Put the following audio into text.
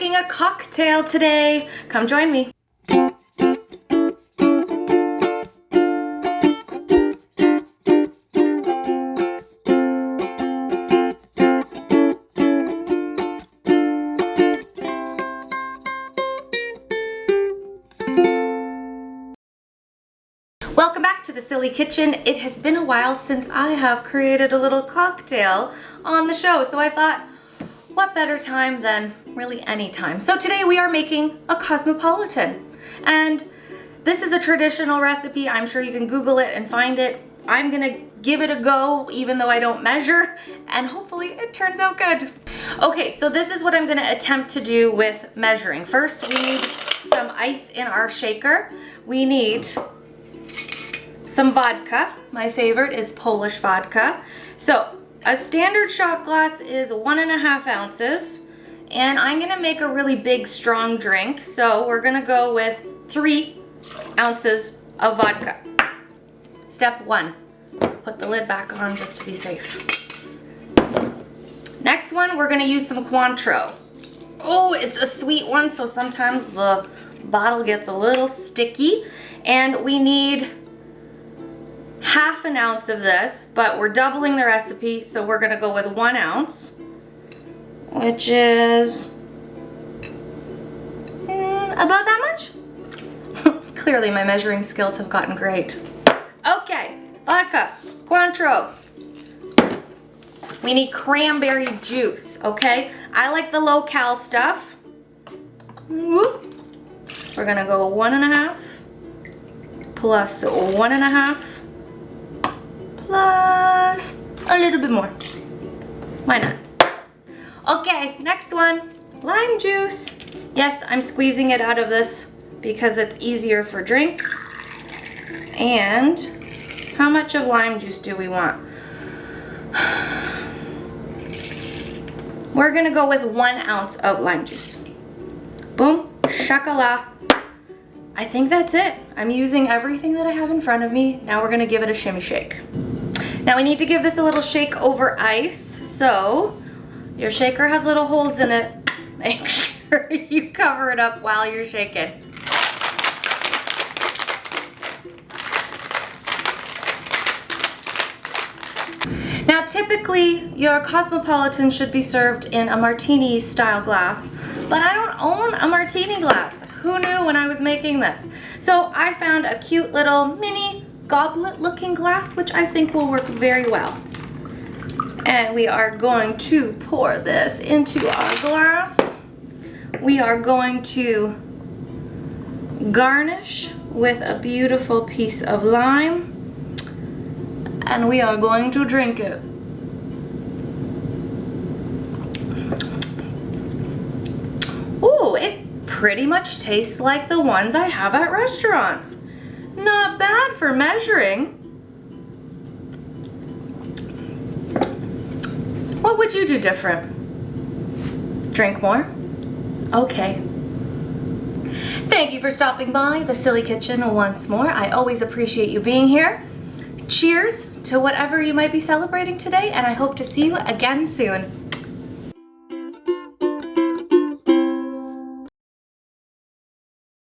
making a cocktail today. Come join me. Welcome back to the Silly Kitchen. It has been a while since I have created a little cocktail on the show, so I thought, what better time than really any time. So today we are making a Cosmopolitan, and this is a traditional recipe. I'm sure you can Google it and find it. I'm gonna give it a go even though I don't measure, and hopefully it turns out good. Okay, so this is what I'm gonna attempt to do with measuring. First, we need some ice in our shaker. We need some vodka. My favorite is Polish vodka. So a standard shot glass is 1.5 ounces, and I'm gonna make a really big, strong drink. So we're gonna go with 3 ounces of vodka. Step 1, put the lid back on just to be safe. Next one, we're gonna use some Cointreau. Oh, it's a sweet one, so sometimes the bottle gets a little sticky, and we need 1/2 ounce of this, but we're doubling the recipe, so we're gonna go with 1 ounce, which is about that much. Clearly my measuring skills have gotten great. Okay, vodka, Cointreau. We need cranberry juice, okay? I like the low-cal stuff. Whoop. We're gonna go 1.5 plus 1.5 plus a little bit more. Why not? Okay, next one, lime juice. Yes, I'm squeezing it out of this because it's easier for drinks. And how much of lime juice do we want? We're gonna go with 1 ounce of lime juice. Boom, shakala. I think that's it. I'm using everything that I have in front of me. Now we're gonna give it a shimmy shake. Now we need to give this a little shake over ice. So your shaker has little holes in it. Make sure you cover it up while you're shaking. Now typically your Cosmopolitan should be served in a martini style glass, but I don't own a martini glass. Who knew when I was making this? So I found a cute little mini goblet looking glass, which I think will work very well. And we are going to pour this into our glass. We are going to garnish with a beautiful piece of lime, and we are going to drink it. Ooh, it pretty much tastes like the ones I have at restaurants. Not bad for measuring. What would you do different? Drink more? Okay. Thank you for stopping by the Silly Kitchen once more. I always appreciate you being here. Cheers to whatever you might be celebrating today, and I hope to see you again soon.